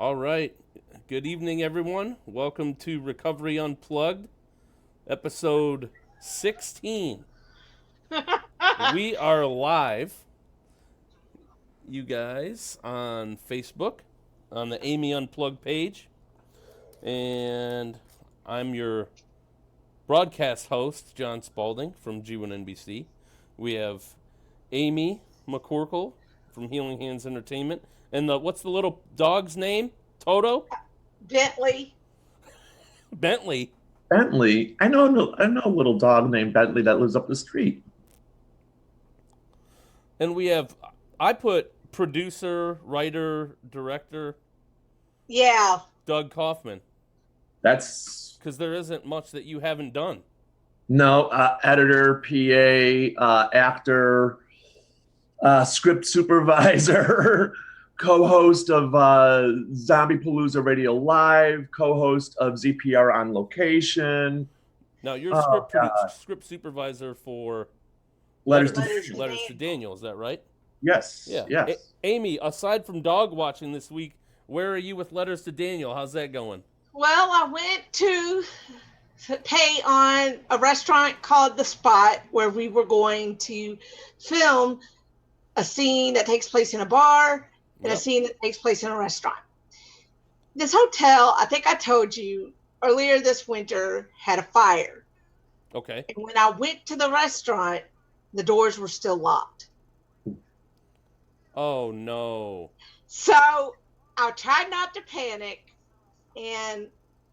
All right. Good evening, everyone. Welcome to Recovery Unplugged, episode 16. We are live, you guys, on Facebook, on the Amy Unplugged page. And I'm your broadcast host, John Spalding from G1NBC. We have Amy McCorkle from Healing Hands Entertainment. And what's the little dog's name? Toto? Bentley. Bentley. Bentley. I know a little dog named Bentley that lives up the street. And I put producer, writer, director. Yeah. Doug Kaufman. That's because there isn't much that you haven't done. No, editor, PA, actor, script supervisor, co-host of Zombie Palooza Radio Live, co-host of ZPR On Location. Now, you're script supervisor for Letters to Daniel, is that right? Yes. Yeah. Yes. Amy, aside from dog watching this week, where are you with Letters to Daniel? How's that going? Well, I went to pay on a restaurant called The Spot, where we were going to film a scene that takes place in a bar and a scene that takes place in a restaurant. This hotel, I think I told you earlier this winter, had a fire. Okay. And when I went to the restaurant, the doors were still locked. Oh, no. So I tried not to panic, and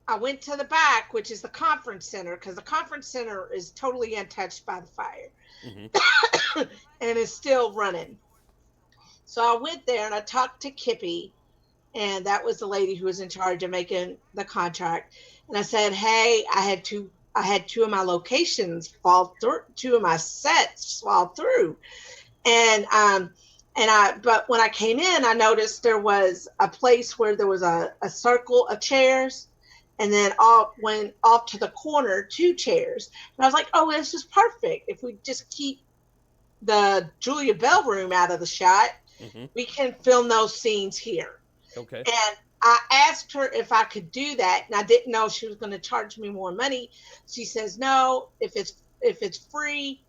I went to the back, which is the conference center, because the conference center is totally untouched by the fire. Mm-hmm. And it's still running. So I went there and I talked to Kippy, and that was the lady who was in charge of making the contract. And I said, hey, I had two of my locations fall through, two of my sets fall through. But when I came in, I noticed there was a place where there was a circle of chairs, and then went off to the corner, 2 chairs. And I was like, oh, this is perfect. If we just keep the Julia Bell room out of the shot, mm-hmm. we can film those scenes here. Okay. And I asked her if I could do that, and I didn't know she was going to charge me more money. She says, no, if it's free,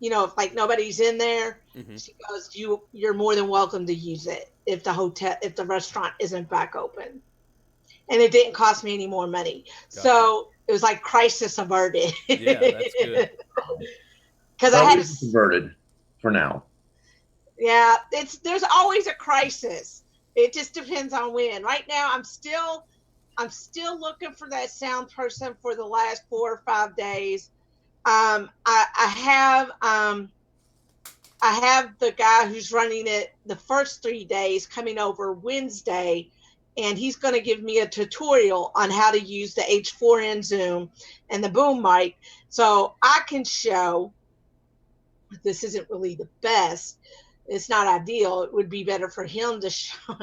if like nobody's in there, mm-hmm. she goes, you're more than welcome to use it if the restaurant isn't back open. And it didn't cost me any more money. Gotcha. So it was like crisis averted. Yeah, that's good. Because I had averted for now. Yeah, there's always a crisis. It just depends on when. Right now, I'm still looking for that sound person for the last 4 or 5 days. I have the guy who's running it the first 3 days coming over Wednesday, and he's going to give me a tutorial on how to use the H4n Zoom and the boom mic, so I can show. This isn't really the best. It's not ideal. It would be better for him to show.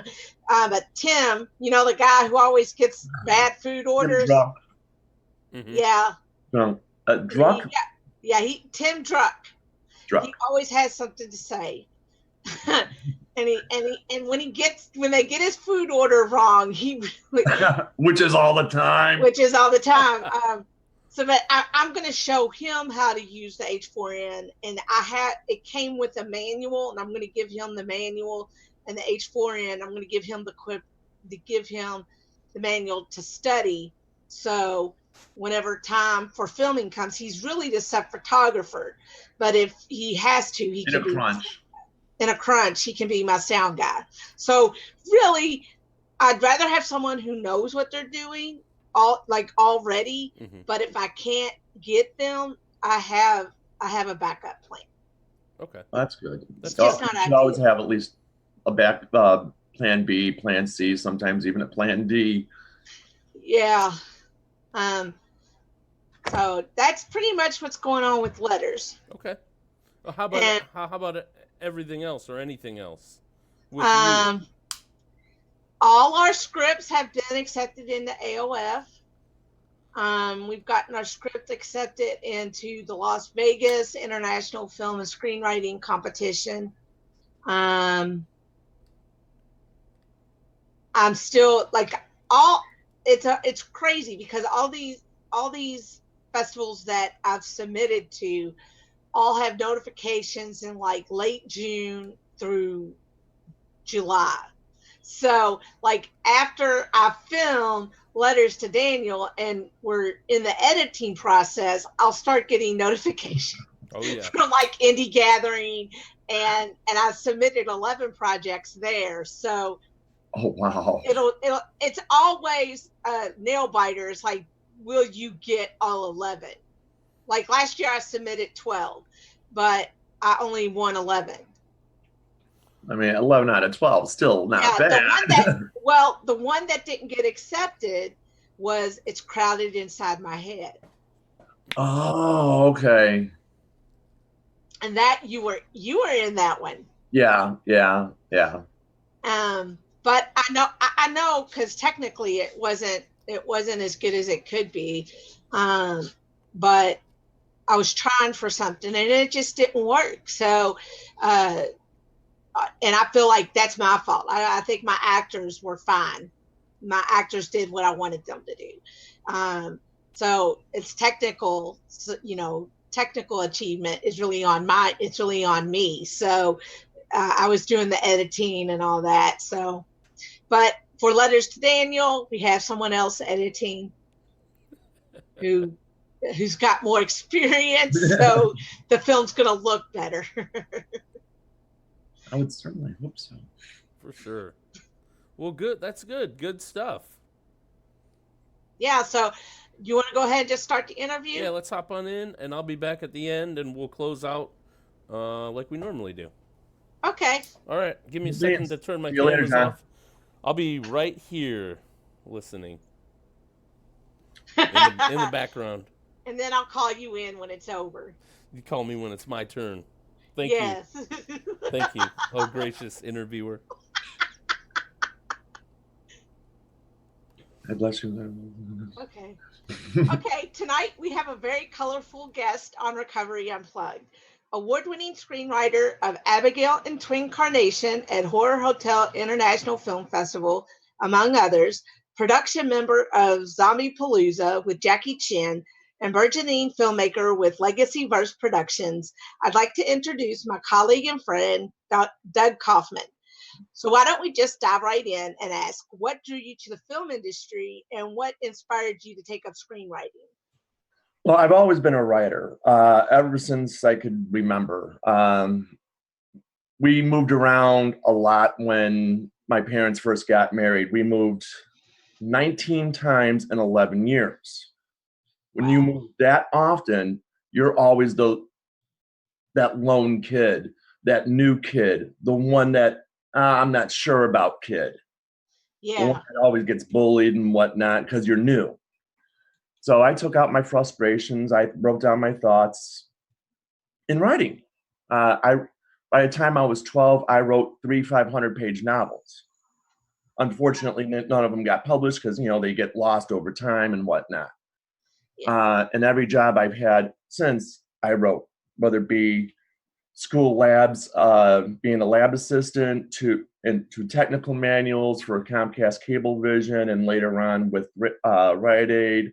But Tim, the guy who always gets bad food orders. Mm-hmm. Yeah. Druck? Tim Druck. He always has something to say. and when they get his food order wrong, he really which is all the time. But I'm going to show him how to use the H4n, and it came with a manual, and I'm going to give him the manual and the H4n. I'm going to give him the manual to study. So whenever time for filming comes, he's really the set photographer. But if he has to, he can be in a crunch. He can be my sound guy. So really, I'd rather have someone who knows what they're doing already, mm-hmm. but if I can't get them, I have a backup plan. Okay, that's good. It's just not you should always have at least a back plan B, plan C, sometimes even a plan D. Yeah. So that's pretty much what's going on with Letters. Okay. Well, how about everything else or anything else? With you? All our scripts have been accepted into AOF. We've gotten our script accepted into the Las Vegas International Film and Screenwriting Competition. I'm still like it's crazy because all these festivals that I've submitted to all have notifications in like late June through July. So like after I film Letters to Daniel and we're in the editing process, I'll start getting notifications Oh yeah. from like Indie Gathering, and I submitted 11 projects there. So Oh wow. it's always nail biters like, will you get all 11? Like last year I submitted 12, but I only won 11. I mean, 11 out of 12, still not Yeah, bad. the one that didn't get accepted was It's Crowded Inside My Head. Oh, okay. And that you were in that one. Yeah. But I know because technically it wasn't as good as it could be. But I was trying for something and it just didn't work. So and I feel like that's my fault. I think my actors were fine. My actors did what I wanted them to do. So it's technical, technical achievement is really it's really on me. So I was doing the editing and all that. So, but for Letters to Daniel, we have someone else editing who's got more experience. So the film's going to look better. I would certainly hope so. For sure. Well, good. That's good. Good stuff. Yeah. So you want to go ahead and just start the interview? Yeah, let's hop on in, and I'll be back at the end, and we'll close out like we normally do. Okay. All right. Give me a second to turn my See you later, cameras John. off. I'll be right here listening in the background. And then I'll call you in when it's over. You call me when it's my turn. Thank yes. you. Thank you. Oh, gracious interviewer. God bless you. Okay. Okay, tonight we have a very colorful guest on Recovery Unplugged. Award-winning screenwriter of Abigail and Twin Carnation at Horror Hotel International Film Festival, among others, production member of Zombie Palooza with Jackie Chan, and burgeoning filmmaker with Legacy Verse Productions, I'd like to introduce my colleague and friend, Doug Kaufman. So why don't we just dive right in and ask, what drew you to the film industry and what inspired you to take up screenwriting? Well, I've always been a writer ever since I could remember. We moved around a lot when my parents first got married. We moved 19 times in 11 years. When you move that often, you're always that lone kid, that new kid, the one that I'm not sure about kid. Yeah. The one that always gets bullied and whatnot because you're new. So I took out my frustrations. I wrote down my thoughts in writing. By the time I was 12, I wrote 3 500-page novels. Unfortunately, none of them got published because they get lost over time and whatnot. Yeah. And every job I've had since, I wrote, whether it be school labs, being a lab assistant, to technical manuals for Comcast Cablevision, and later on with Rite Aid.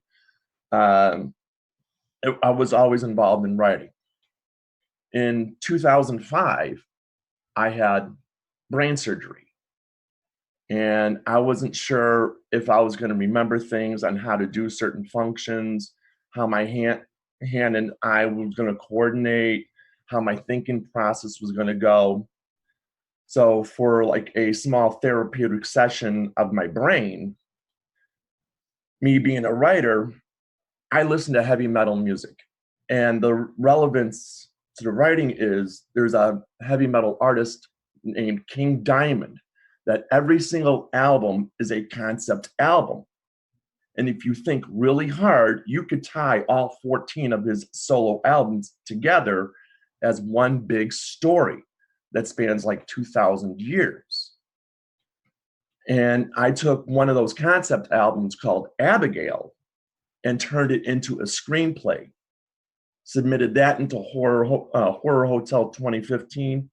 I was always involved in writing. In 2005, I had brain surgery, and I wasn't sure if I was going to remember things on how to do certain functions, how my hand and eye was going to coordinate, how my thinking process was going to go. So for like a small therapeutic session of my brain, me being a writer, I listen to heavy metal music. And the relevance to the writing is there's a heavy metal artist named King Diamond that every single album is a concept album. And if you think really hard, you could tie all 14 of his solo albums together as one big story that spans like 2,000 years. And I took one of those concept albums called Abigail and turned it into a screenplay, submitted that into Horror Hotel 2015,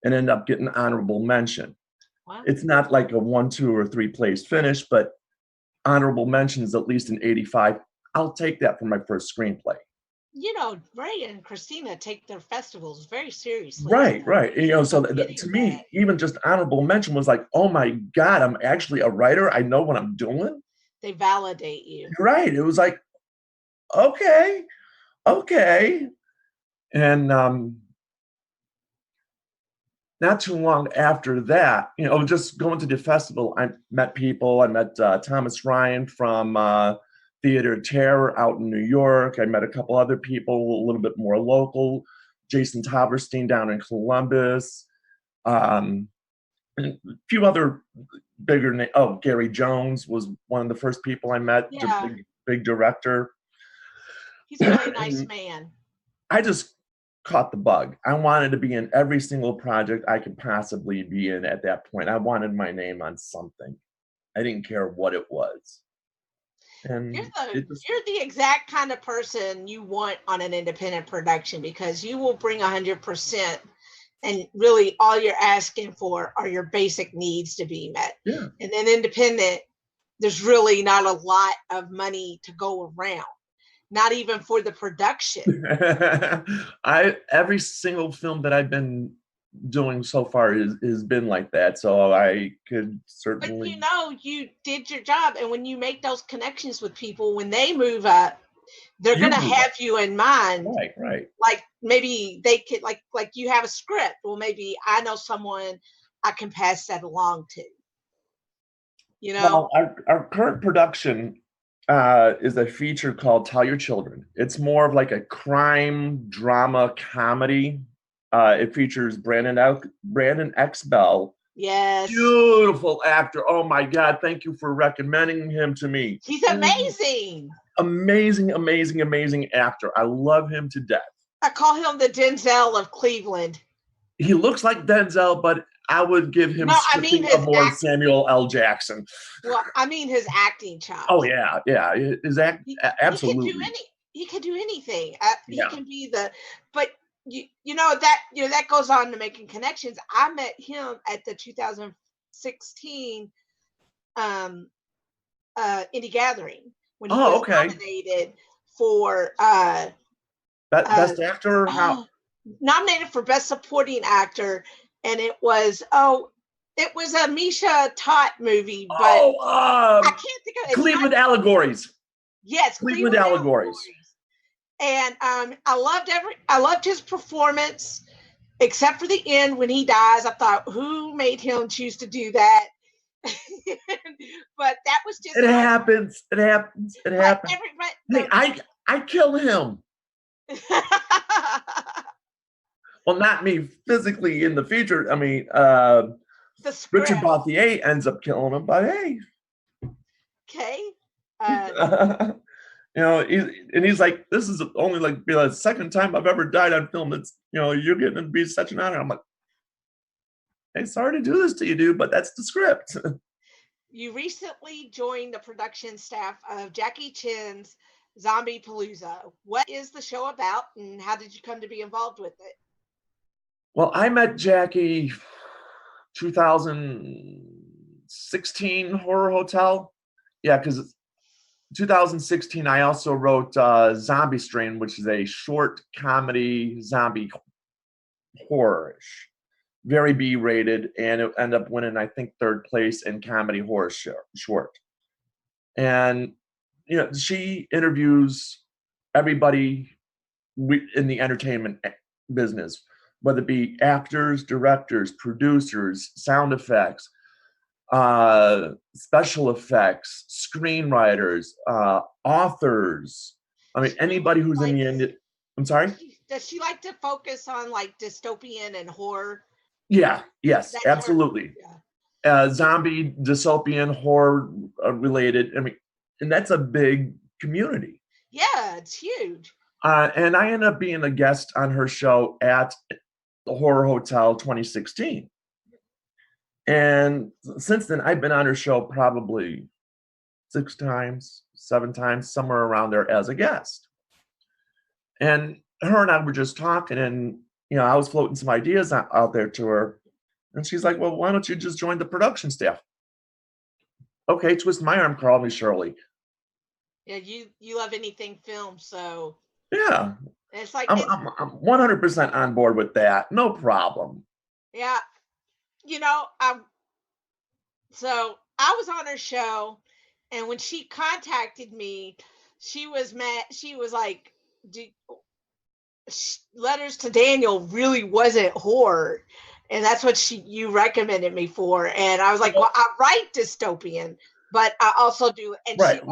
and ended up getting honorable mention. Wow. It's not like a 1, 2, or 3 place finish, but honorable mentions at least an 85. I'll take that for my first screenplay. Ray and Christina take their festivals very seriously. Right, right. So to me, That. even just honorable mention was like, oh my God, I'm actually a writer. I know what I'm doing. They validate you. Right. It was like, okay. And not too long after that, just going to the festival, I met people. I met Thomas Ryan from Theater Terror out in New York. I met a couple other people, a little bit more local. Jason Taverstein down in Columbus. And a few other bigger names. Oh, Gary Jones was one of the first people I met. Yeah. Big director. He's a really nice man. I just caught the bug. I wanted to be in every single project I could possibly be in at that point. I wanted my name on something. I didn't care what it was. And you're the exact kind of person you want on an independent production, because you will bring 100%, and really all you're asking for are your basic needs to be met. Yeah. And then independent, there's really not a lot of money to go around. Not even for the production. Every single film that I've been doing so far has been like that, so I could certainly. But you did your job, and when you make those connections with people, when they move up, they're gonna have you in mind. Right. Like maybe they could, like you have a script. Well, maybe I know someone I can pass that along to. Well, our current production is a feature called Tell Your Children. It's more of like a crime drama comedy. It features Brandon X. Bell. Yes. Beautiful actor. Oh my God. Thank you for recommending him to me. He's amazing. Amazing actor. I love him to death. I call him the Denzel of Cleveland. He looks like Denzel, but I would give him Samuel L. Jackson. Well, I mean his acting chops. Oh yeah. His absolutely. He could do anything. He can be but that goes on to making connections. I met him at the 2016 Indie Gathering when he was nominated for Best Actor. Nominated for Best Supporting Actor, and it was a Misha Tott movie, but I can't think of it. Cleveland Allegories. Yes, Cleveland Allegories. And I loved his performance, except for the end when he dies. I thought, who made him choose to do that? But that was just. It happens. Hey, I kill him. Well, not me physically in the feature. I mean, Richard Bothier ends up killing him, but hey. Okay. He's like, this is only like the second time I've ever died on film. It's, you're getting to be such an honor. I'm like, hey, sorry to do this to you, dude, but that's the script. You recently joined the production staff of Jackie Chan's Zombie Palooza. What is the show about, and how did you come to be involved with it? Well, I met Jackie 2016 Horror Hotel. Yeah, because 2016, I also wrote Zombie Strain, which is a short comedy zombie horror-ish. Very B-rated, and it ended up winning, I think, 3rd place in comedy horror short. And, she interviews everybody in the entertainment business, whether it be actors, directors, producers, sound effects, special effects, screenwriters, authors. I mean, anybody who's in the end. I'm sorry? Does she like to focus on like dystopian and horror? Yeah, yes, absolutely. Zombie, dystopian, horror related. I mean, and that's a big community. Yeah, it's huge. And I ended up being a guest on her show at the Horror Hotel 2016. And since then, I've been on her show probably 6 times, 7 times, somewhere around there as a guest. And her and I were just talking, and I was floating some ideas out there to her. And she's like, well, why don't you just join the production staff? Okay, twist my arm, call me Shirley. Yeah, you love anything film, so Yeah, it's like I'm 100% on board with that. No problem. yeah, so I was on her show, and when she contacted me, she was mad. She was like, Letters to Daniel really wasn't horror, and that's what you recommended me for. And I was like, well, I write dystopian, but I also do. And right.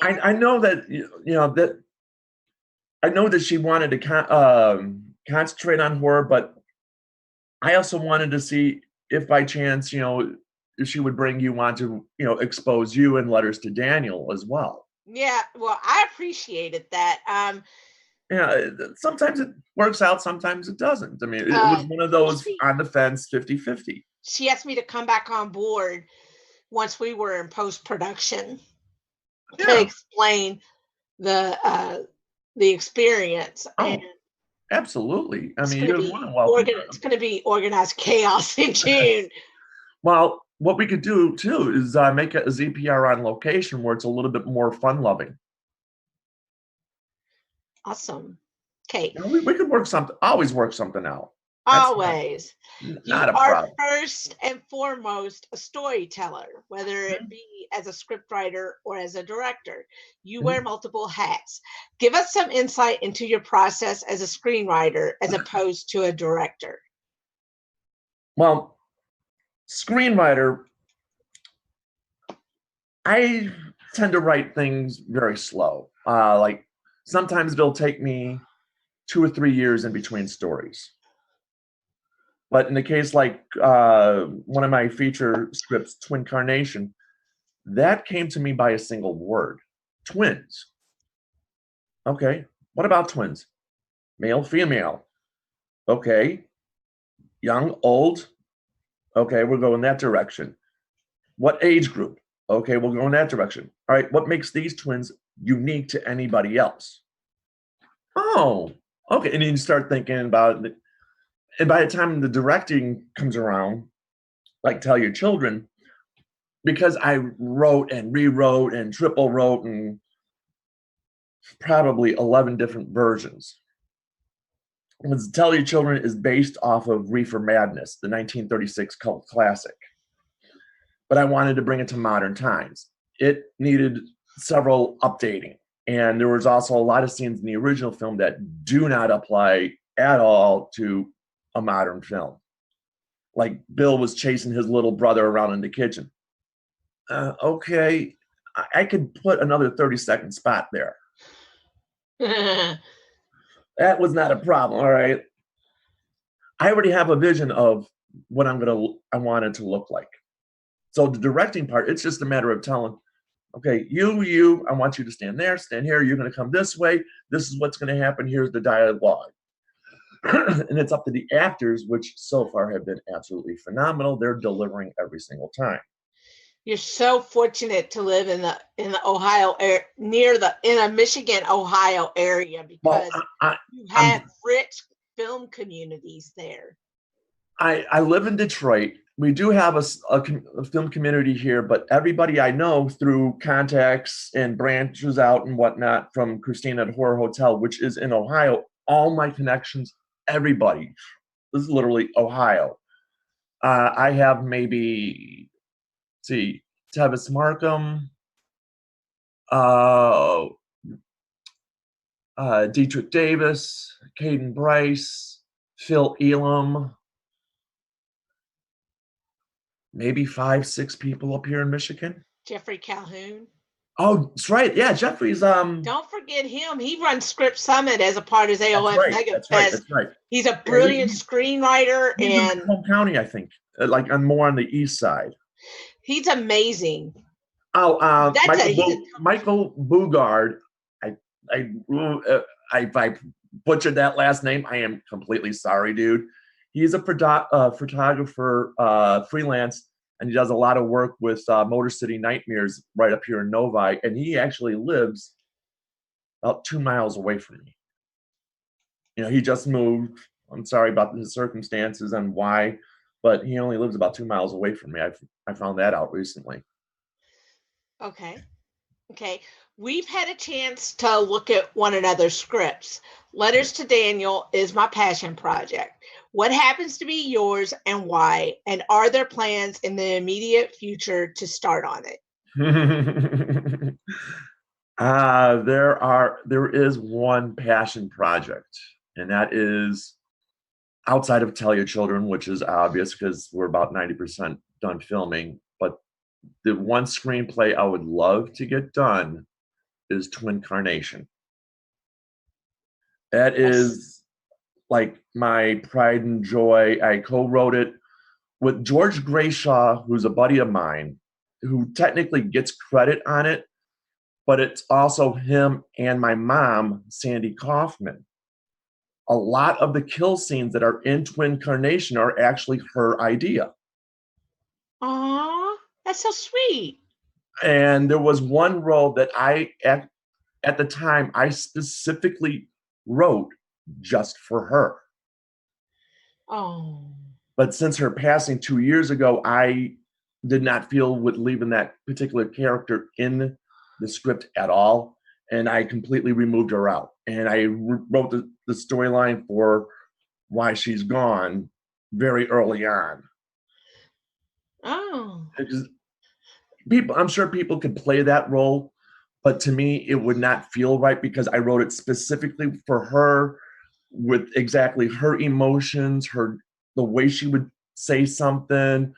I know that that I know that she wanted to concentrate on horror, but I also wanted to see if by chance if she would bring you on to expose you in Letters to Daniel as well. Yeah, well, I appreciated that. Yeah, sometimes it works out, sometimes it doesn't. I mean, it was one of those on the fence 50-50. She asked me to come back on board once we were in post-production to explain the experience. And absolutely. I mean, you're more than welcome. It's going to be organized chaos in June. Well, what we could do too is make a ZPR on location where it's a little bit more fun-loving. Awesome. Okay. We could always work something out. Always. Not a problem. You are first and foremost a storyteller, whether it be as a scriptwriter or as a director. You wear multiple hats. Give us some insight into your process as a screenwriter as opposed to a director. Well, screenwriter, I tend to write things very slow. Like sometimes it'll take me 2 or 3 years in between stories. But in the case like one of my feature scripts, Twin Carnation, that came to me by a single word, twins. Okay, what about twins? Male, female. Okay, young, old. Okay, we'll go in that direction. What age group? Okay, we'll go in that direction. All right, what makes these twins unique to anybody else? Oh, okay, and then you start thinking about it. And by the time the directing comes around, like Tell Your Children, because I wrote and rewrote and triple wrote and probably 11 different versions. Because Tell Your Children is based off of Reefer Madness, the 1936 cult classic. But I wanted to bring it to modern times. It needed several updating. And there was also a lot of scenes in the original film that do not apply at all to a modern film. Like Bill was chasing his little brother around in the kitchen. Okay, I could put another 30-second spot there. That was not a problem, all right? I already have a vision of what I want it to look like. So the directing part, it's just a matter of telling, okay, you, I want you to stand there, stand here, you're going to come this way, this is what's going to happen, here's the dialogue. And it's up to the actors, which so far have been absolutely phenomenal. They're delivering every single time. You're so fortunate to live in the Ohio area, in a Michigan, Ohio area, because you have rich film communities there. I live in Detroit. We do have a film community here, but everybody I know through contacts and branches out and whatnot from Christina at Horror Hotel, which is in Ohio, all my connections, everybody. This is literally Ohio. I have maybe, Tavis Markham, Dietrich Davis, Caden Bryce, Phil Elam, maybe 5-6 people up here in Michigan. Jeffrey Calhoun. Oh, that's right. Yeah, Jeffrey's. Don't forget him. He runs Script Summit as a part of his AOF Mega Fest. That's right. He's a brilliant screenwriter. He's in home county, I think, like more on the east side. He's amazing. Oh, Michael Bugard. If I butchered that last name, I am completely sorry, dude. He's a photographer, freelance, and he does a lot of work with Motor City Nightmares right up here in Novi, and he actually lives about 2 miles away from me. He just moved. I'm sorry about the circumstances and why, but he only lives about 2 miles away from me. I found that out recently. Okay. Okay. We've had a chance to look at one another's scripts. Letters to Daniel is my passion project. What happens to be yours and why? And are there plans in the immediate future to start on it? There is one passion project, and that is outside of Tell Your Children, which is obvious because we're about 90% done filming. But the one screenplay I would love to get done is Twin Carnation. That is like my pride and joy. I co-wrote it with George Grayshaw, who's a buddy of mine, who technically gets credit on it, but it's also him and my mom, Sandy Kaufman. A lot of the kill scenes that are in Twin Carnation are actually her idea. Aw, that's so sweet. And there was one role that at the time, I specifically wrote just for her. Oh. But since her passing 2 years ago, I did not feel with leaving that particular character in the script at all. And I completely removed her out. And I wrote the storyline for why she's gone very early on. Oh. I'm sure people could play that role, but to me, it would not feel right because I wrote it specifically for her with exactly her emotions, the way she would say something,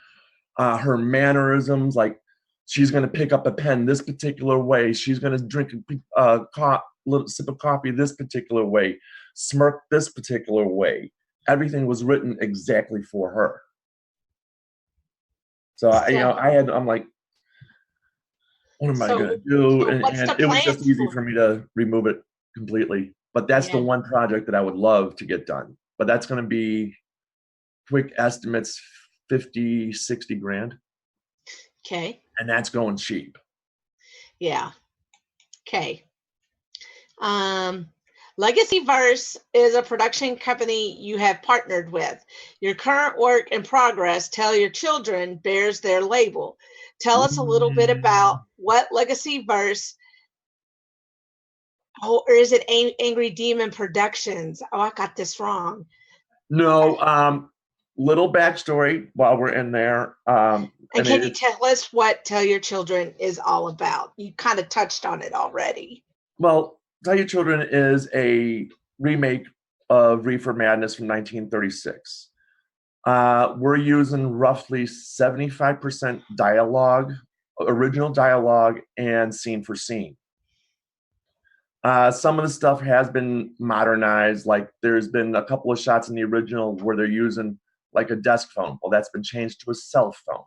her mannerisms, like she's going to pick up a pen this particular way. She's going to drink a little sip of coffee this particular way, smirk this particular way. Everything was written exactly for her. So, I'm like, what am I going to do? So what's And the it was just plans easy for? for me to remove it completely. But that's the Yeah. one project that I would love to get done. But that's going to be quick estimates, 50, 60 grand. Okay. And that's going cheap. Yeah. Okay. Legacy Verse is a production company you have partnered with. Your current work in progress, Tell Your Children, bears their label. Tell us a little bit about what Legacy Verse, or is it Angry Demon Productions? Oh, I got this wrong. No, little backstory while we're in there. And can you tell us what Tell Your Children is all about? You kind of touched on it already. Well, Tell Your Children is a remake of Reefer Madness from 1936. We're using roughly 75% dialogue, original dialogue, and scene for scene. Some of the stuff has been modernized. Like there's been a couple of shots in the original where they're using like a desk phone. Well, that's been changed to a cell phone.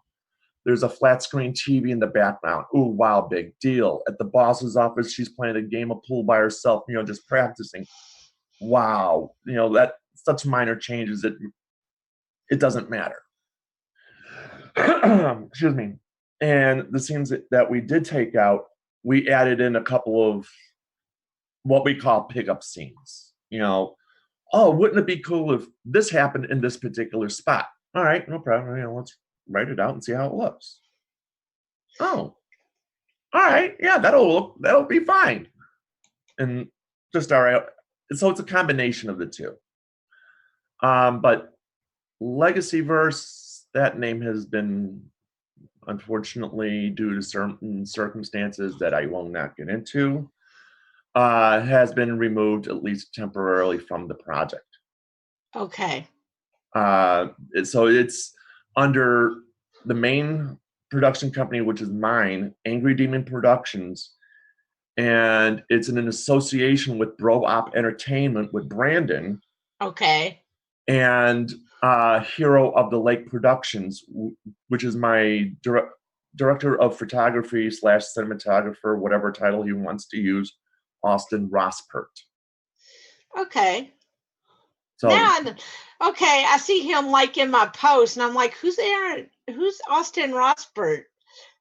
There's a flat screen TV in the background. Ooh, wow, big deal. At the boss's office, she's playing a game of pool by herself, just practicing. Wow. That such minor changes, it doesn't matter. Excuse me. And the scenes that we did take out, we added in a couple of what we call pickup scenes. Oh, wouldn't it be cool if this happened in this particular spot? All right, no problem. Let's write it out and see how it looks. Oh, all right, yeah, that'll be fine. And just all right. So it's a combination of the two. But Legacy Verse, that name has been, unfortunately, due to certain circumstances that I will not get into, has been removed, at least temporarily, from the project. Okay. So it's under the main production company, which is mine, Angry Demon Productions, and it's in an association with Bro Op Entertainment with Brandon. Okay. And Hero of the Lake Productions, which is my director of photography / cinematographer, whatever title he wants to use, Austin Rospert. Okay. So okay, I see him like in my post, and I'm like, who's Austin Rospert?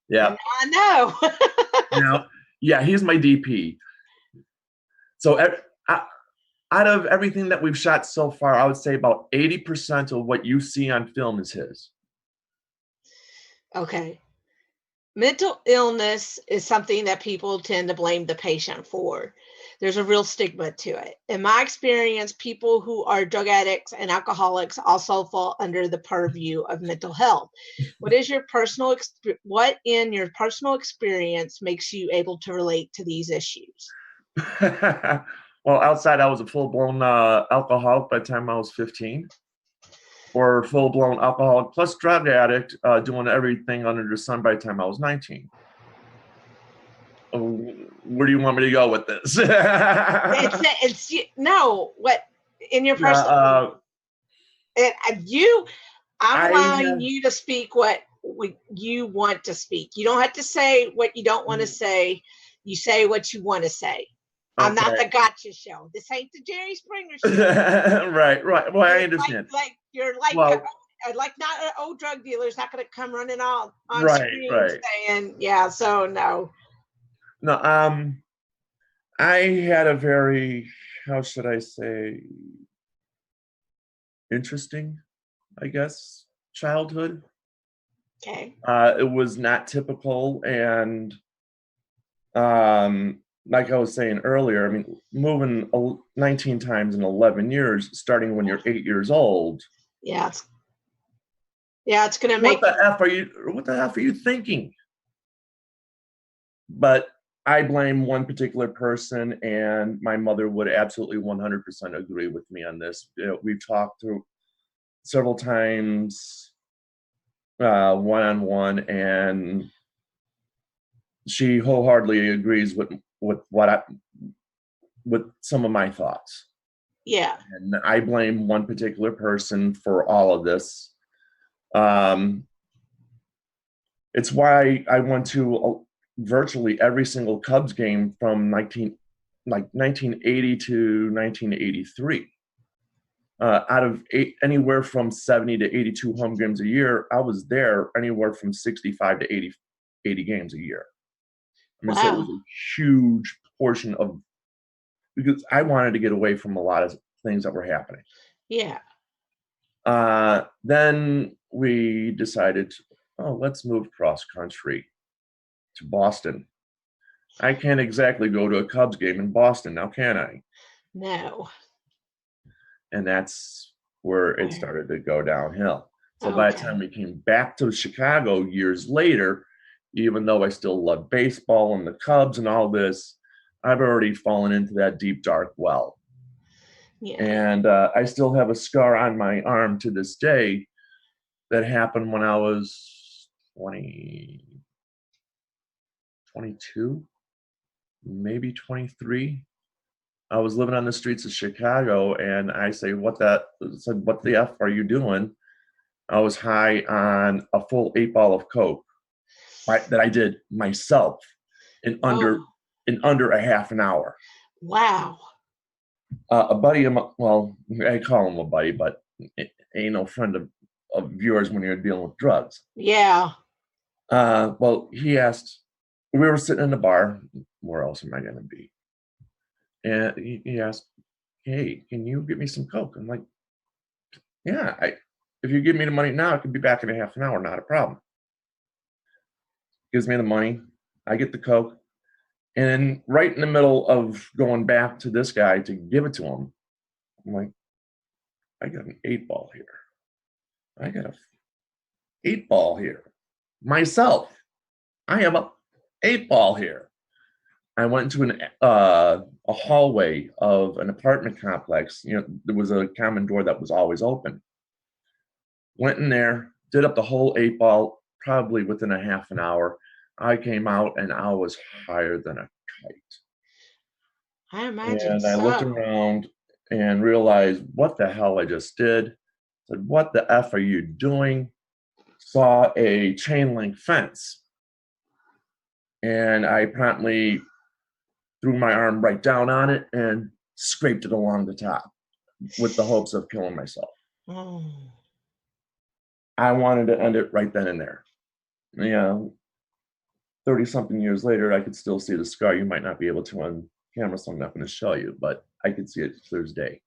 Yeah, and I know. yeah, he's my DP. So out of everything that we've shot so far, I would say about 80% of what you see on film is his. Okay. Mental illness is something that people tend to blame the patient for. There's a real stigma to it. In my experience, people who are drug addicts and alcoholics also fall under the purview of mental health. What in your personal experience makes you able to relate to these issues? Well, outside, I was a full-blown alcoholic by the time I was 15, or full-blown alcoholic plus drug addict, doing everything under the sun by the time I was 19. Where do you want me to go with this? What in your Yeah, personal I'm I allowing have, you to speak what you want to speak. You don't have to say what you don't want to say. You say what you want to say. I'm not okay. the gotcha show. This ain't the Jerry Springer show. Right. Well, I understand. You're like Well, not an old drug dealer's not going to come running on screen right. saying, yeah, so no. No, I had a very, how should I say, interesting, I guess, childhood. Okay. It was not typical, and like I was saying earlier, I mean, moving 19 times in 11 years, starting when you're 8 years old. Yeah, it's going to What make the F are you? What the F are you thinking? But I blame one particular person, and my mother would absolutely 100% agree with me on this. We've talked through several times, one-on-one, and she wholeheartedly agrees with with some of my thoughts. yeah. And I blame one particular person for all of this. It's why I went to virtually every single Cubs game from 1980 to 1983. Out of anywhere from 70 to 82 home games a year, I was there anywhere from 65 to 80 games a year. I mean, so it was Wow. a huge portion of, because I wanted to get away from a lot of things that were happening. Yeah. Then we decided, let's move cross country to Boston. I can't exactly go to a Cubs game in Boston now, can I? No. And that's where it started to go downhill. So by the Okay. time we came back to Chicago years later, even though I still love baseball and the Cubs and all this, I've already fallen into that deep, dark well. Yeah. And I still have a scar on my arm to this day that happened when I was 22, maybe 23. I was living on the streets of Chicago, and I said, what the F are you doing? I was high on a full 8-ball of Coke that I did myself in under a half an hour. Wow. A buddy of mine, well, I call him a buddy, but ain't no friend of yours when you're dealing with drugs. Yeah. Well, he asked, we were sitting in the bar, where else am I going to be? And he asked, hey, can you get me some Coke? I'm like, yeah, if you give me the money now, I could be back in a half an hour, not a problem. Gives me the money, I get the Coke, and then right in the middle of going back to this guy to give it to him, I'm like, I got an 8-ball here. I got a 8-ball here. Myself, I have a 8-ball here. I went into a hallway of an apartment complex. You know, there was a common door that was always open. Went in there, did up the whole 8-ball, probably within a half an hour. I came out and I was higher than a kite. I imagine And I looked so. around and realized what the hell I just did. Said, what the F are you doing? Saw a chain link fence. And I promptly threw my arm right down on it and scraped it along the top with the hopes of killing myself. Oh. I wanted to end it right then and there. You know, 30 something years later, I could still see the scar. You might not be able to on camera, so I'm not going to show you, but I could see it clear as day.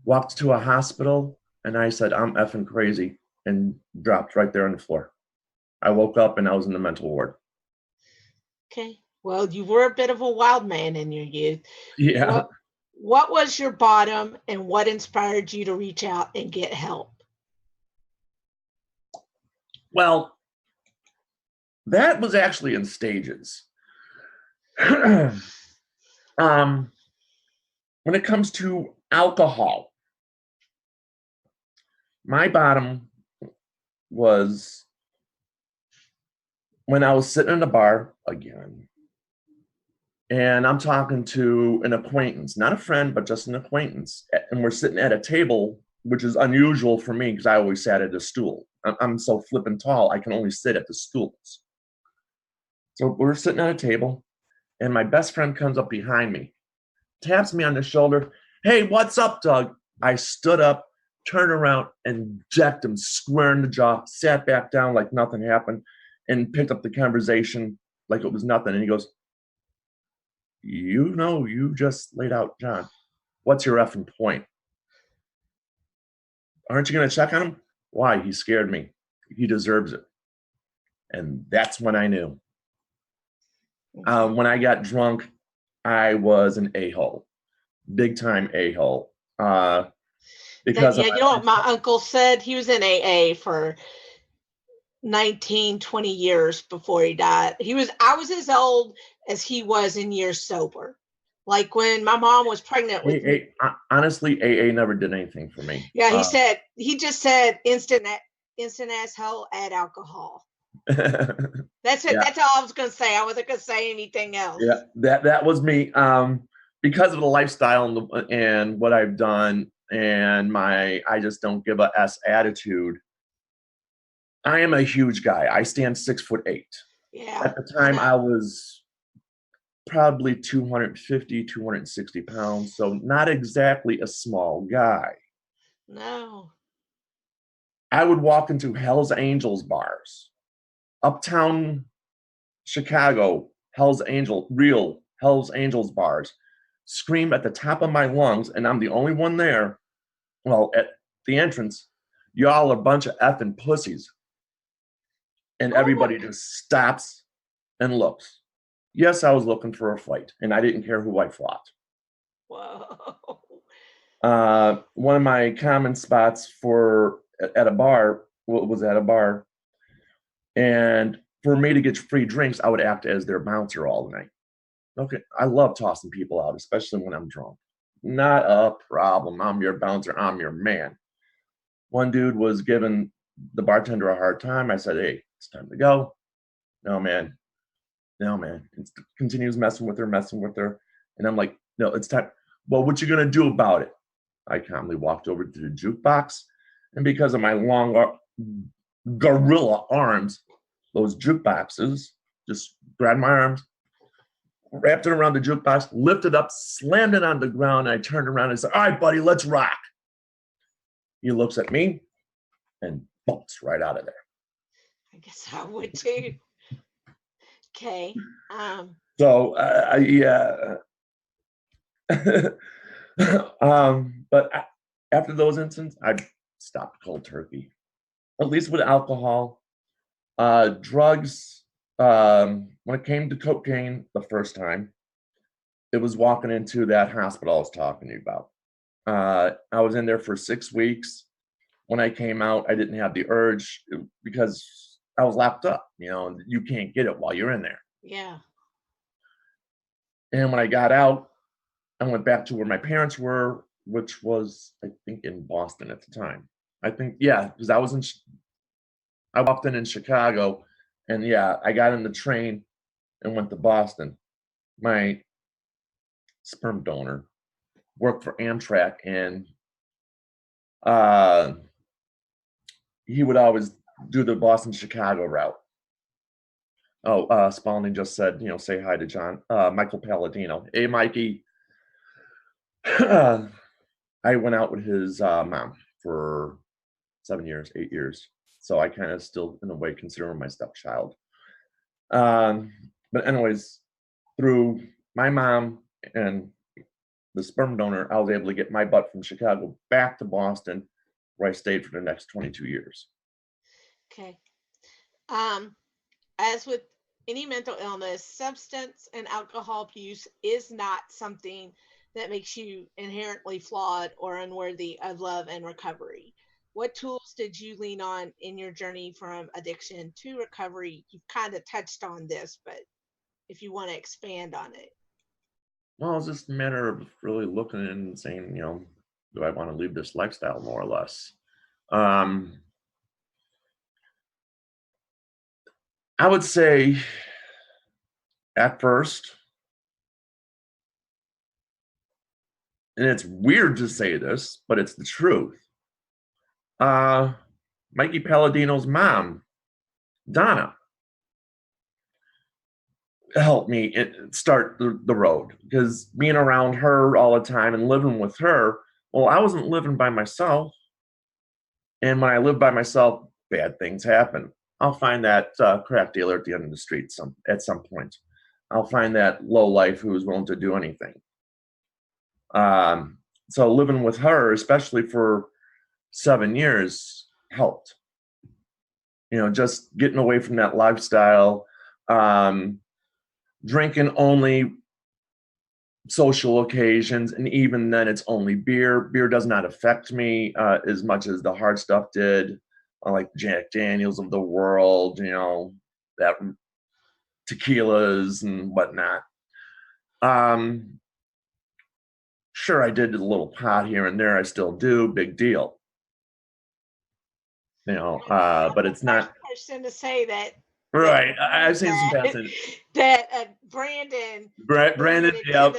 Walked to a hospital, and I said, I'm effing crazy, and dropped right there on the floor. I woke up, and I was in the mental ward. Okay. Well, you were a bit of a wild man in your youth. Yeah. What was your bottom, and what inspired you to reach out and get help? Well, that was actually in stages. When it comes to alcohol, my bottom was when I was sitting in a bar again, and I'm talking to an acquaintance, not a friend, but just an acquaintance. And we're sitting at a table, which is unusual for me because I always sat at a stool. I'm so flippin' tall, I can only sit at the stools. So we're sitting at a table, and my best friend comes up behind me, taps me on the shoulder. Hey, what's up, Doug? I stood up, turned around, and jacked him square in the jaw, sat back down like nothing happened, and picked up the conversation like it was nothing. And he goes, you just laid out John. What's your effing point? Aren't you going to check on him? Why? He scared me. He deserves it. And that's when I knew. When I got drunk, I was an a-hole. Big time a-hole. Because you know what my uncle said? He was in AA for 19, 20 years before he died. I was as old as he was in years sober. Like when my mom was pregnant with me. Honestly, AA never did anything for me. Yeah, he just said instant asshole, add alcohol. That's it. Yeah. That's all I was going to say. I wasn't going to say anything else. Yeah, that was me. Because of the lifestyle and what I've done and my I just don't give a S attitude. I am a huge guy. I stand 6'8". Yeah. At the time, I was probably 250, 260 pounds. So not exactly a small guy. No. I would walk into Hell's Angels bars. Uptown Chicago, real Hell's Angels bars. Scream at the top of my lungs, and I'm the only one there. Well, at the entrance, y'all are a bunch of effing pussies. And everybody just stops and looks. Yes, I was looking for a fight, and I didn't care who I fought. Whoa. One of my common spots at a bar was at a bar, and for me to get free drinks, I would act as their bouncer all night. Okay, I love tossing people out, especially when I'm drunk. Not a problem. I'm your bouncer. I'm your man. One dude was giving the bartender a hard time. I said, hey, it's time to go. No, man. It continues messing with her. And I'm like, no, it's time. Well, what you going to do about it? I calmly walked over to the jukebox. And because of my long gorilla arms, those jukeboxes just grabbed my arms, wrapped it around the jukebox, lifted up, slammed it on the ground. And I turned around and said, all right, buddy, let's rock. He looks at me and bumps right out of there. I guess I would too. Okay. So, yeah. But after those incidents, I stopped cold turkey. At least with alcohol. Drugs, when it came to cocaine the first time, it was walking into that hospital I was talking to you about. I was in there for 6 weeks. When I came out, I didn't have the urge because I was locked up. And you can't get it while you're in there. Yeah. And when I got out, I went back to where my parents were, which was, I think, in Boston at the time. I think, yeah, because I walked in Chicago, and yeah, I got in the train and went to Boston. My sperm donor worked for Amtrak, and he would always do the Boston-Chicago route. Oh, Spalding just said, say hi to John. Michael Palladino. Hey, Mikey. I went out with his mom for 8 years. So I kind of still, in a way, consider him my stepchild. But anyways, through my mom and the sperm donor, I was able to get my butt from Chicago back to Boston, where I stayed for the next 22 years. Okay. Um, as with any mental illness, substance and alcohol abuse is not something that makes you inherently flawed or unworthy of love and recovery. What tools did you lean on in your journey from addiction to recovery? You've kind of touched on this, but if you want to expand on it. Well, it's just a matter of really looking and saying, do I want to leave this lifestyle, more or less? I would say at first, and it's weird to say this, but it's the truth. Mikey Palladino's mom, Donna, helped me start the road, because being around her all the time and living with her, well, I wasn't living by myself. And when I live by myself, bad things happen. I'll find that crack dealer at the end of the street at some point. I'll find that low life who is willing to do anything. So living with her, especially for 7 years, helped. Just getting away from that lifestyle, drinking only social occasions, and even then it's only beer. Beer does not affect me as much as the hard stuff did, like Jack Daniels of the world, that tequilas and whatnot. Sure, I did a little pot here and there. I still do. Big deal. But it's not. Person to say that. Right, I've seen some passing. That Brandon. Brandon, yeah.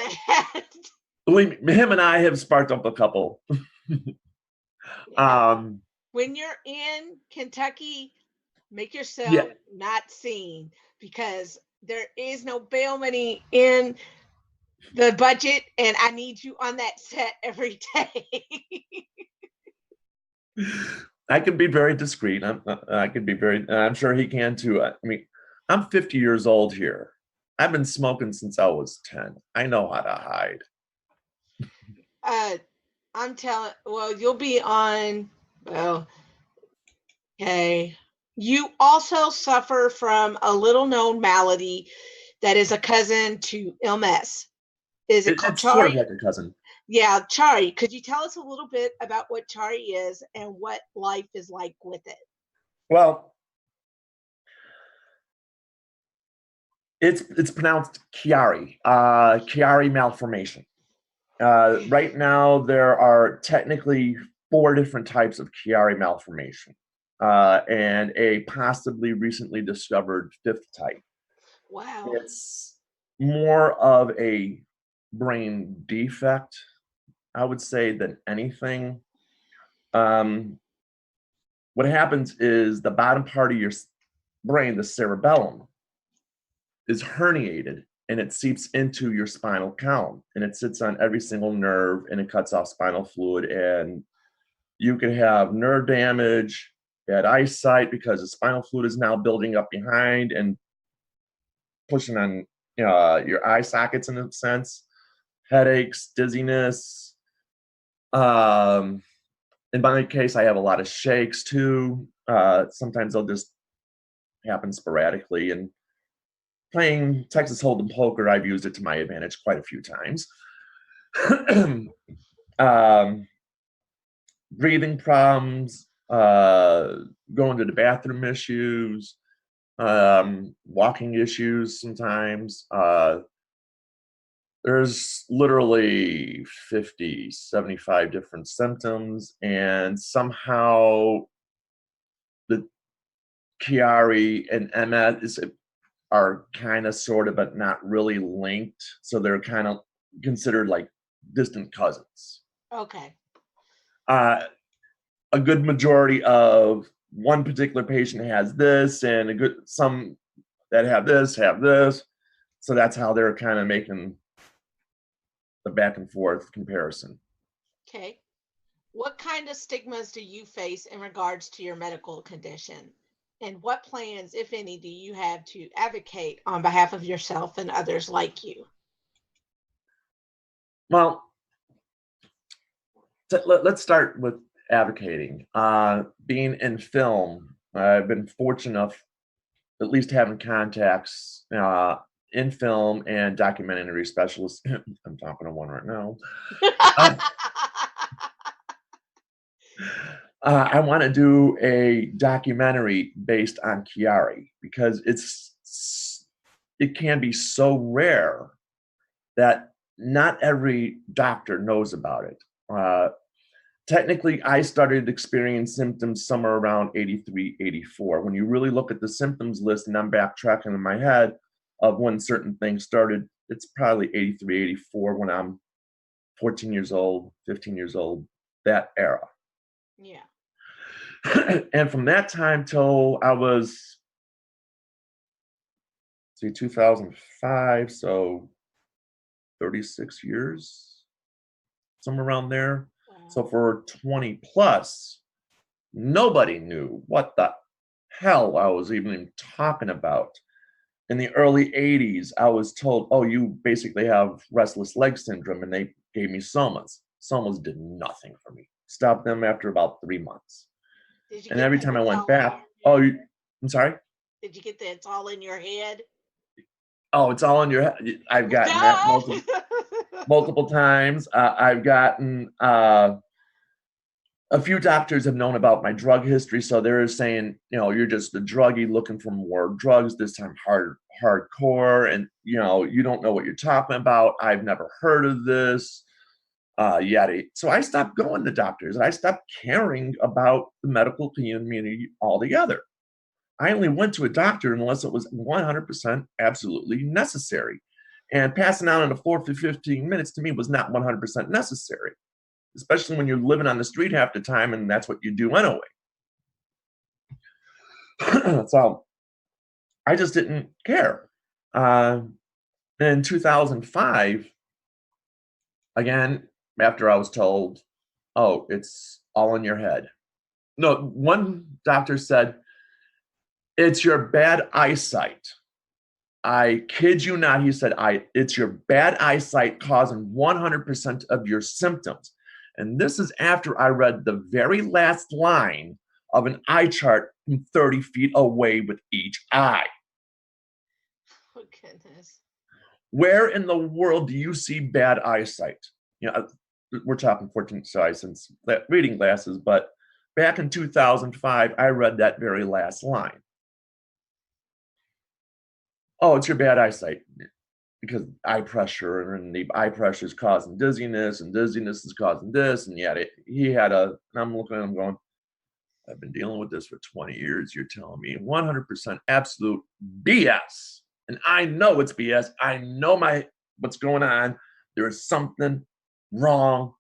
Believe me, him and I have sparked up a couple. Yeah. When you're in Kentucky, make yourself not seen, because there is no bail money in the budget, and I need you on that set every day. I can be very discreet. I can be very. I'm sure he can too. I mean, I'm 50 years old here. I've been smoking since I was 10. I know how to hide. I'm telling. Well, you'll be on. Well, okay. You also suffer from a little-known malady that is a cousin to MS. Is it called Chari? Sort of like a cousin. Yeah, Chari. Could you tell us a little bit about what Chari is and what life is like with it? Well, it's pronounced Chiari. Chiari malformation. Right now, there are technically 4 different types of Chiari malformation, and a possibly recently discovered 5th type. Wow. It's more of a brain defect, I would say, than anything. What happens is the bottom part of your brain, the cerebellum, is herniated, and it seeps into your spinal column, and it sits on every single nerve, and it cuts off spinal fluid, and you can have nerve damage, bad eyesight, because the spinal fluid is now building up behind and pushing on your eye sockets, in a sense, headaches, dizziness. In my case, I have a lot of shakes too. Sometimes they'll just happen sporadically, and playing Texas Hold'em poker, I've used it to my advantage quite a few times. Breathing problems, going to the bathroom issues, walking issues sometimes. There's literally 50, 75 different symptoms, and somehow the Chiari and MS are kind of, sort of, but not really linked. So they're kind of considered like distant cousins. Okay. A good majority of one particular patient has this, and some that have this. So that's how they're kind of making the back and forth comparison. Okay. What kind of stigmas do you face in regards to your medical condition? And what plans, if any, do you have to advocate on behalf of yourself and others like you? Well, let's start with advocating. Being in film, I've been fortunate enough, at least having contacts in film and documentary specialists. I'm talking to one right now. Uh, I want to do a documentary based on Chiari because it can be so rare that not every doctor knows about it. Technically, I started experiencing symptoms somewhere around 83, 84. When you really look at the symptoms list, and I'm backtracking in my head of when certain things started, it's probably 83, 84 when I'm 14 years old, 15 years old, that era. Yeah. And from that time till I was, 2005, so 36 years, somewhere around there. Wow. So for 20 plus, nobody knew what the hell I was even talking about. In the early 80s, I was told, oh, you basically have restless leg syndrome, and they gave me somas. Somas did nothing for me. Stopped them after about 3 months. Did you And get every that time I it's went all back, I'm sorry? Did you get that it's all in your head? Oh, it's all in your head. I've gotten that multiple times. I've gotten a few doctors have known about my drug history, so they're saying, you're just a druggie looking for more drugs, this time hardcore, and you don't know what you're talking about. I've never heard of this, yada. So I stopped going to doctors, and I stopped caring about the medical community altogether. I only went to a doctor unless it was 100% absolutely necessary. And passing out on the floor for 15 minutes to me was not 100% necessary, especially when you're living on the street half the time and that's what you do anyway. So I just didn't care. In 2005, again, after I was told, oh, it's all in your head. No, one doctor said, it's your bad eyesight. I kid you not, he said, it's your bad eyesight causing 100% of your symptoms. And this is after I read the very last line of an eye chart from 30 feet away with each eye. Oh, goodness. Where in the world do you see bad eyesight? We're talking 14 size since reading glasses, but back in 2005, I read that very last line. Oh, it's your bad eyesight because eye pressure, and the eye pressure is causing dizziness, and dizziness is causing this, and yet and I'm looking at him going, I've been dealing with this for 20 years. You're telling me 100% absolute BS. And I know it's BS. I know what's going on. There is something wrong.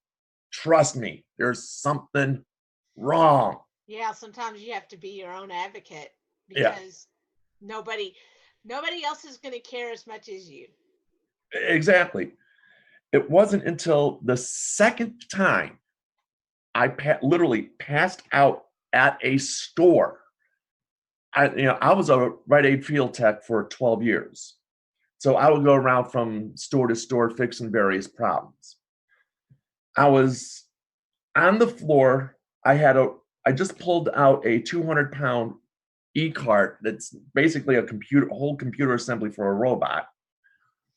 Trust me, there's something wrong. Yeah, sometimes you have to be your own advocate Yeah. because nobody else is going to care as much as you. Exactly. It wasn't until the second time I literally passed out at a store. I was a Rite Aid field tech for 12 years. So I would go around from store to store fixing various problems. I was on the floor. I just pulled out a 200-pound e-cart that's basically a whole computer assembly for a robot,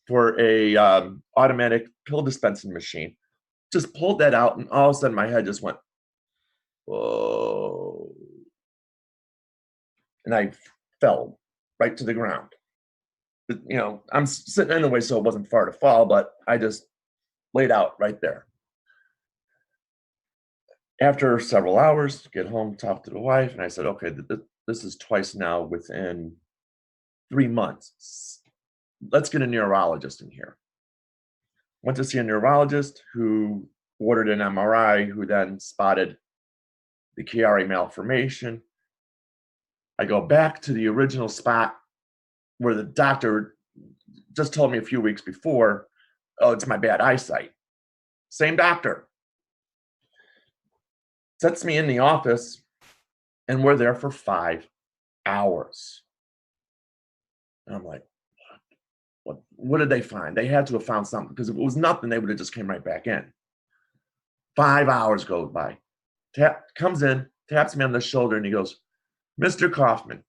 for a automatic pill dispensing machine. Just pulled that out, and all of a sudden my head just went, whoa. And I fell right to the ground. I'm sitting anyway, so it wasn't far to fall, but I just laid out right there. After several hours, get home, talk to the wife, and I said, okay, this is twice now within 3 months. Let's get a neurologist in here. Went to see a neurologist who ordered an MRI, who then spotted the Chiari malformation. I go back to the original spot where the doctor just told me a few weeks before, oh, it's my bad eyesight. Same doctor. Sets me in the office, and we're there for 5 hours. And I'm like, what did they find? They had to have found something, because if it was nothing, they would have just came right back in. 5 hours goes by. Comes in, taps me on the shoulder, and he goes, Mr. Kaufman,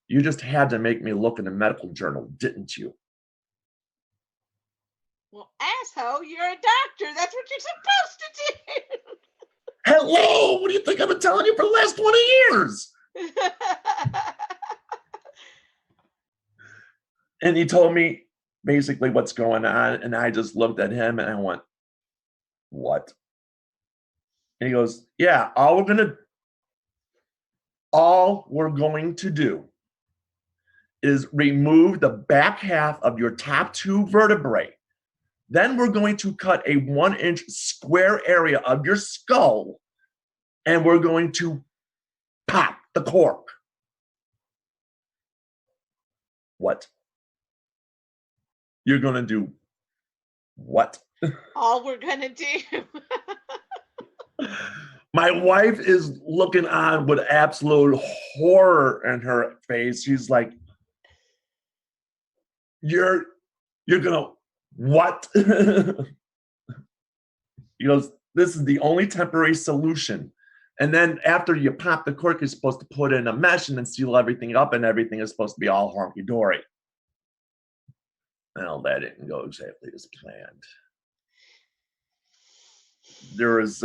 you just had to make me look in a medical journal, didn't you? Well, asshole, you're a doctor. That's what you're supposed to do. Hello, what do you think I've been telling you for the last 20 years? And he told me basically what's going on, and I just looked at him and I went, what? And he goes, yeah, all we're going to do is remove the back half of your top 2 vertebrae. Then we're going to cut a 1-inch square area of your skull, and we're going to pop the cork. What? You're going to do what? All we're going to do. My wife is looking on with absolute horror in her face. She's like, you're gonna what? He goes, this is the only temporary solution. And then after you pop the cork, you're supposed to put in a mesh and then seal everything up, and everything is supposed to be all honky-dory. Well, that didn't go exactly as planned. There was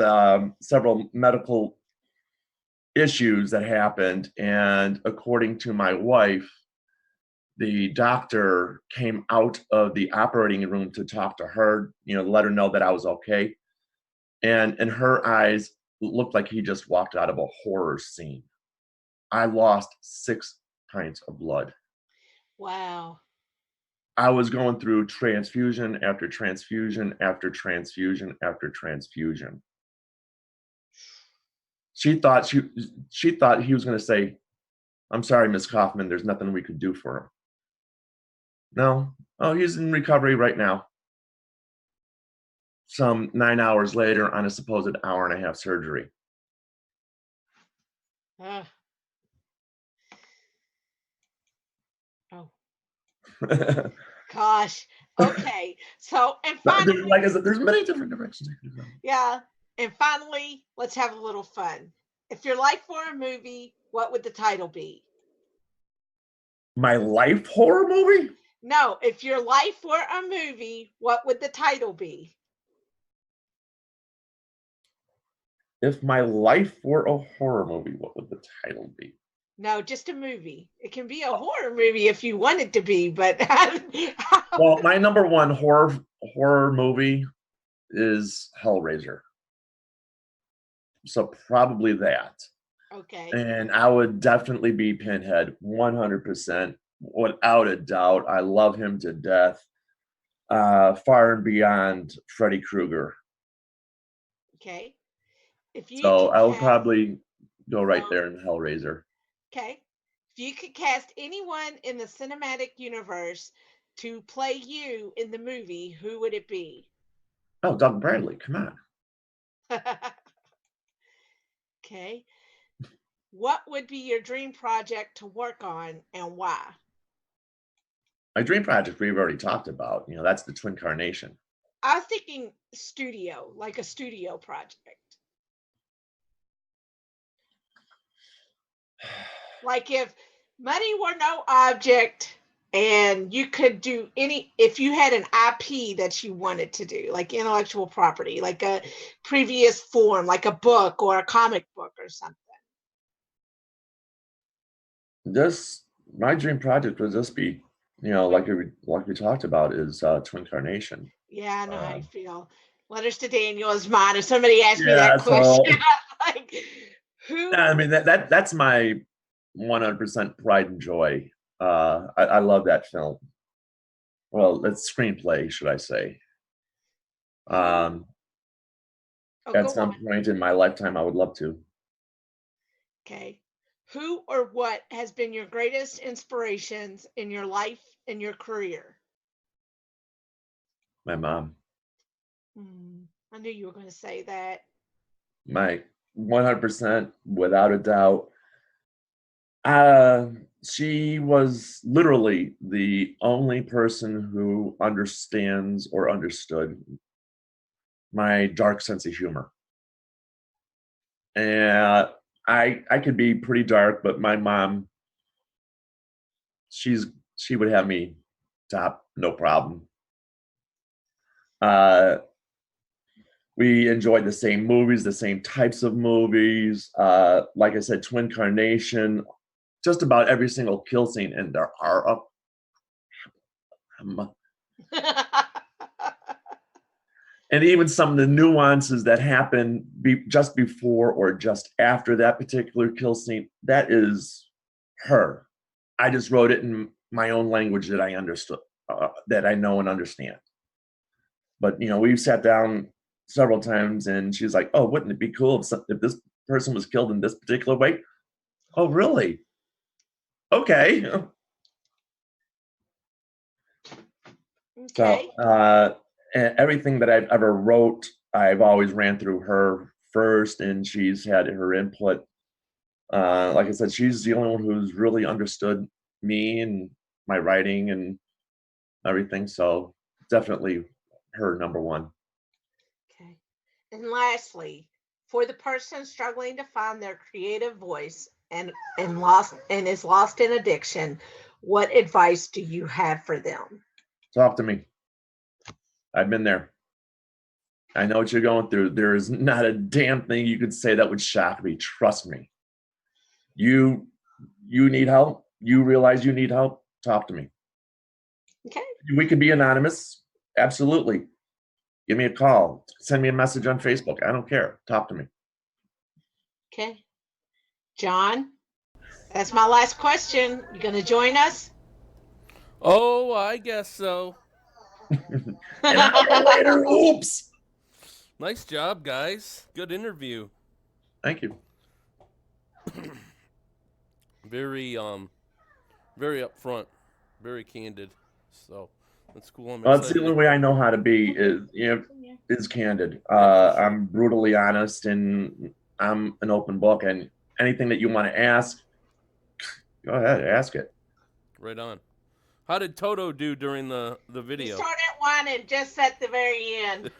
several medical issues that happened, and according to my wife, the doctor came out of the operating room to talk to her, let her know that I was okay. And in her eyes, it looked like he just walked out of a horror scene. I lost 6 pints of blood. Wow. I was going through transfusion after transfusion after transfusion after transfusion. She thought he was going to say, I'm sorry, Miss Kaufman, there's nothing we could do for him. No. Oh, he's in recovery right now. Some 9 hours later on a supposed hour-and-a-half surgery. Oh. Gosh. Okay. So, and finally, like I said, there's many different directions you can go. Yeah. And finally, let's have a little fun. If your life were a movie, what would the title be? My life horror movie? No, if your life were a movie, what would the title be? If my life were a horror movie, what would the title be? No, just a movie. It can be a horror movie if you want it to be, but well, my number one horror movie is Hellraiser. So probably that. Okay. And I would definitely be Pinhead, 100%, without a doubt. I love him to death. Far and beyond Freddy Krueger. Okay. So I would probably go right there in Hellraiser. Okay. If you could cast anyone in the cinematic universe to play you in the movie, who would it be? Oh, Doug Bradley, come on. Okay. What would be your dream project to work on and why? My dream project we've already talked about. That's the Twin Carnation. I was thinking studio, like a studio project. Like if money were no object and you could do if you had an IP that you wanted to do, like intellectual property, like a previous form, like a book or a comic book or something. My dream project would just be, like we talked about, is Twin Carnation. Yeah, I know how you feel. Letters to Daniel is mine. If somebody asked me that question, like who? I mean that's my 100% pride and joy. I love that film. Well, that's screenplay, should I say? At some point in my lifetime, I would love to. Okay. Who or what has been your greatest inspirations in your life and your career? My mom. I knew you were going to say that. My 100%, without a doubt. she was literally the only person who understands or understood my dark sense of humor. And I could be pretty dark, but my mom, she would have me top, no problem. Uh, we enjoyed the same movies, the same types of movies. Like I said, Twin Carnation, just about every single kill scene, and there are and even some of the nuances that happen just before or just after that particular kill scene, that is her. I just wrote it in my own language that I understood, that I know and understand. But we've sat down several times, and she's like, "Oh, wouldn't it be cool if this person was killed in this particular way?" Oh, really? Okay. Okay. So everything that I've ever wrote, I've always ran through her first, and she's had her input. Like I said, she's the only one who's really understood me and my writing and everything. So definitely her number one. Okay. And lastly, for the person struggling to find their creative voice and is lost in addiction, what advice do you have for them? Talk to me. I've been there. I know what you're going through. There is not a damn thing you could say that would shock me. Trust me. You need help. You realize you need help. Talk to me. Okay. We can be anonymous. Absolutely. Give me a call. Send me a message on Facebook. I don't care. Talk to me. Okay. John, that's my last question. You going to join us? Oh, I guess so. An hour later, oops. Nice job, guys. Good interview. Thank you. Very very upfront, very candid. So that's cool. I'm Well, that's the excited. only way I know how to be is candid. Yeah, for sure. I'm brutally honest, and I'm an open book. And anything that you want to ask, go ahead, ask it. Right on. How did Toto do during the He video? started whining just at the very end.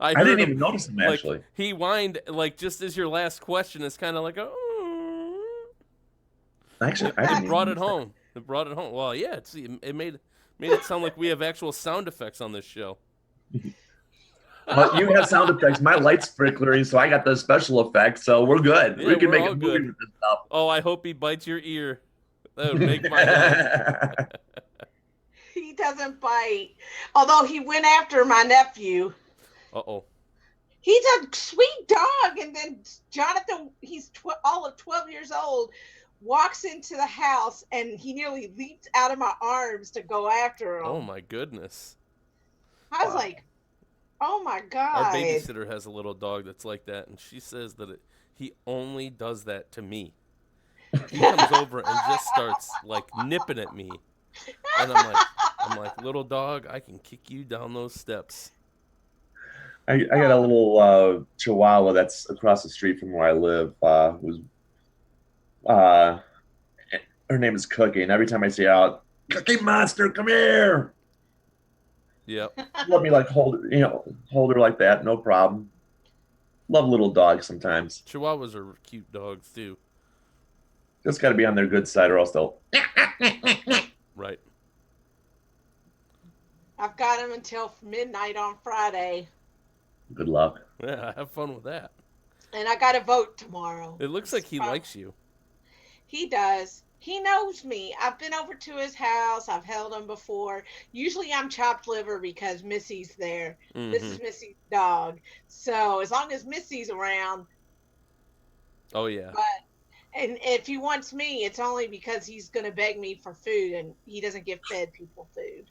I I heard didn't him. even notice him Like actually. he whined like just as your last question is kind of like a. Actually, It, I didn't it even brought it notice that. home. It brought it home. Well, yeah. It made it sound like we have actual sound effects on this show. But you have sound effects. My light's sprinkling, so I got the special effects. So we're good. Yeah, We can we're make a all movie good. with this stuff. Oh, I hope he bites your ear. That would make my night. He doesn't bite. Although he went after my nephew. Uh-oh. He's a sweet dog. And then Jonathan, he's all of 12 years old, walks into the house and he nearly leaped out of my arms to go after him. Oh my goodness. I was like, oh my Our God. babysitter has a little dog that's like that, and she says that he only does that to me. He comes over and just starts like nipping at me, and I'm like, little dog, I can kick you down those steps. I got a little Chihuahua that's across the street from where I live. Who's her name is Cookie, and every time I see her out, Cookie Monster, come here. Yep. Let me like hold her like that, no problem. Love little dogs sometimes. Chihuahuas are cute dogs too. Just got to be on their good side, or else they'll. Right. I've got him until midnight on Friday. Good luck. Yeah, have fun with that. And I got to vote tomorrow. It looks like he likes you. He does. He knows me. I've been over to his house. I've held him before. Usually I'm chopped liver because Missy's there. Mm-hmm. This is Missy's dog. So as long as Missy's around. Oh, yeah. And if he wants me, it's only because he's going to beg me for food and he doesn't give fed people food.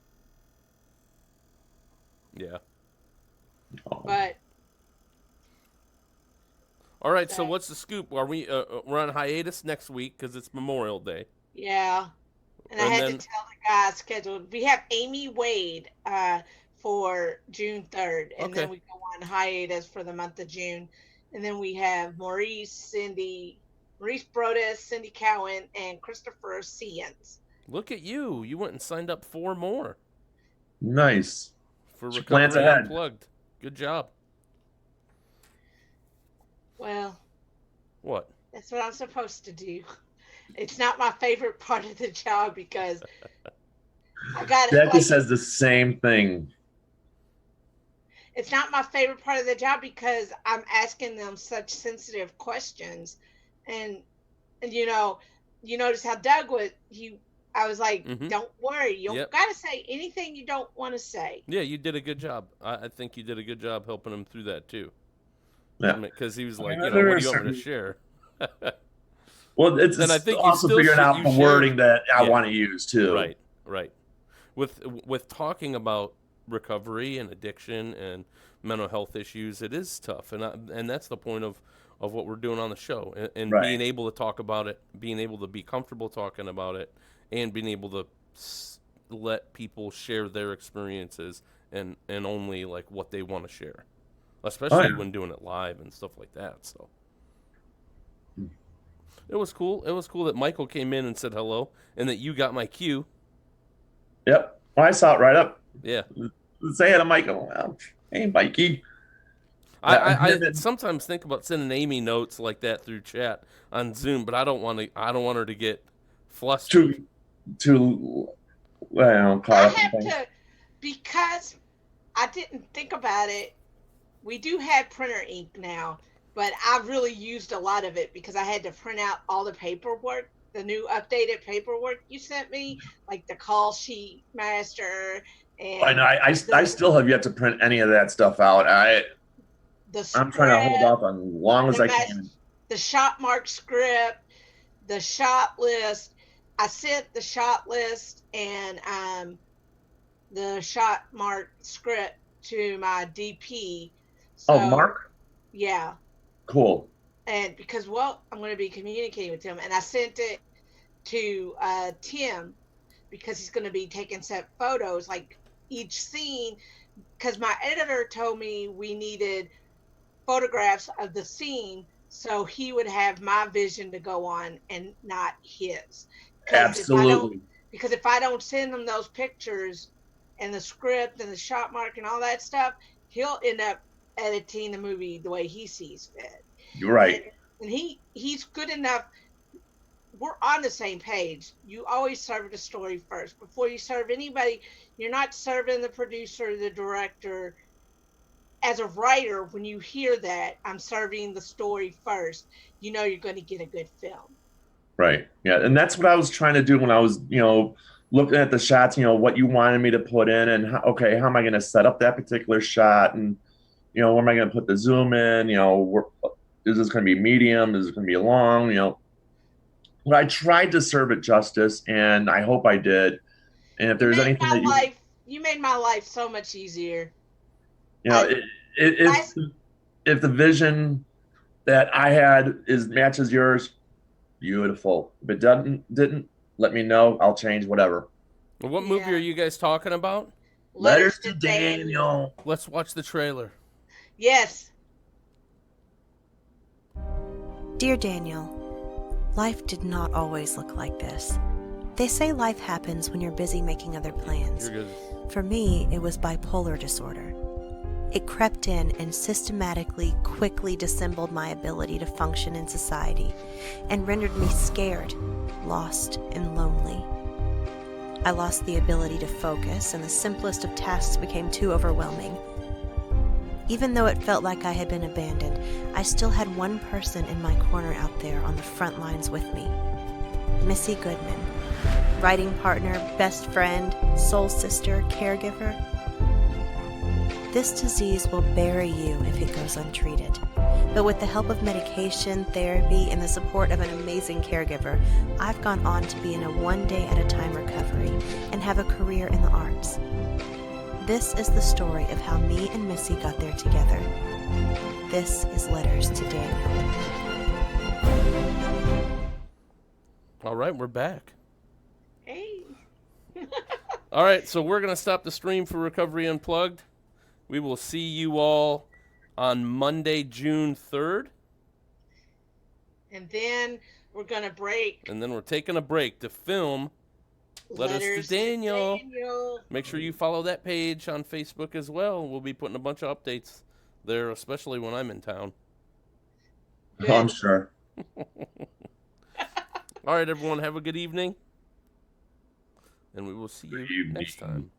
Yeah. But. All right, so what's the scoop? Are we're on hiatus next week because it's Memorial Day? Yeah. And I had to tell the guys scheduled. We have Amy Wade for June 3rd. And then we go on hiatus for the month of June. And then we have Maurice, Cindy, Maurice Brodas, Cindy Cowan, and Christopher Seans. Look at you. You went and signed up 4 more Nice. for She plans Recovery ahead. Unplugged. Good job. Well, What? that's what I'm supposed to do. It's not my favorite part of the job because I got Becky says the same thing. it's not my favorite part of the job because I'm asking them such sensitive questions, and you notice how Doug was I was like, don't worry, you don't got to say anything you don't want to say. Yeah, you did a good job. I think you did a good job helping him through that too. Yeah, because he was like, what do you want me to share? Well, it's then I think also figuring out the wording that I want to use too. Right. With talking about recovery and addiction and mental health issues, it is tough, and that's the point of what we're doing on the show, and being able to talk about it, being able to be comfortable talking about it, and being able to let people share their experiences and only like what they want to share, especially when doing it live and stuff like that. So it was cool. It was cool that Michael came in and said hello, and that you got my cue. Yep. Well, I saw it right up. Yeah. Say hi to Michael. Well, hey, Mikey. I sometimes think about sending Amy notes like that through chat on Zoom, but I don't want her to get flustered. Because I didn't think about it. We do have printer ink now, but I really used a lot of it because I had to print out all the paperwork, the new updated paperwork you sent me, like the call sheet master. And I know. I still have yet to print any of that stuff out. I'm trying to hold off as long as I can. The shot mark script, the shot list. I sent the shot list and the shot mark script to my DP. So, Mark? Yeah. Cool. And because, I'm going to be communicating with him. And I sent it to Tim because he's going to be taking set photos, like each scene. Because my editor told me we needed photographs of the scene so he would have my vision to go on and not his. Absolutely. Because if I don't send him those pictures and the script and the shot mark and all that stuff, he'll end up editing the movie the way he sees fit. You're right. And he's good enough. We're on the same page. You always serve the story first. Before you serve anybody, you're not serving the producer, the director. As a writer, when you hear that, I'm serving the story first, you're going to get a good film. Right. Yeah. And that's what I was trying to do when I was, looking at the shots, what you wanted me to put in and how am I going to set up that particular shot? And, where am I going to put the zoom in? Is this going to be medium? Is it going to be long? But I tried to serve it justice, and I hope I did. And if there's anything that you made my life so much easier. If the vision that I had matches yours, beautiful. If it didn't, let me know. I'll change whatever. What movie are you guys talking about? Letters to Daniel. Let's watch the trailer. Yes. Dear Daniel, life did not always look like this. They say life happens when you're busy making other plans. You're good. For me, it was bipolar disorder. It crept in and systematically, quickly dissembled my ability to function in society and rendered me scared, lost, and lonely. I lost the ability to focus, and the simplest of tasks became too overwhelming. Even though it felt like I had been abandoned, I still had one person in my corner out there on the front lines with me. Missy Goodman, writing partner, best friend, soul sister, caregiver. This disease will bury you if it goes untreated. But with the help of medication, therapy, and the support of an amazing caregiver, I've gone on to be in a one-day-at-a-time recovery and have a career in the arts. This is the story of how me and Missy got there together. This is Letters to Daniel. All right, we're back. Hey. All right, so we're going to stop the stream for Recovery Unplugged. We will see you all on Monday, June 3rd. And then we're going to break. And then we're taking a break to film Letters to Daniel. Make sure you follow that page on Facebook as well. We'll be putting a bunch of updates there, especially when I'm in town. Oh, I'm sure. All right, everyone, have a good evening. And we will see you next time.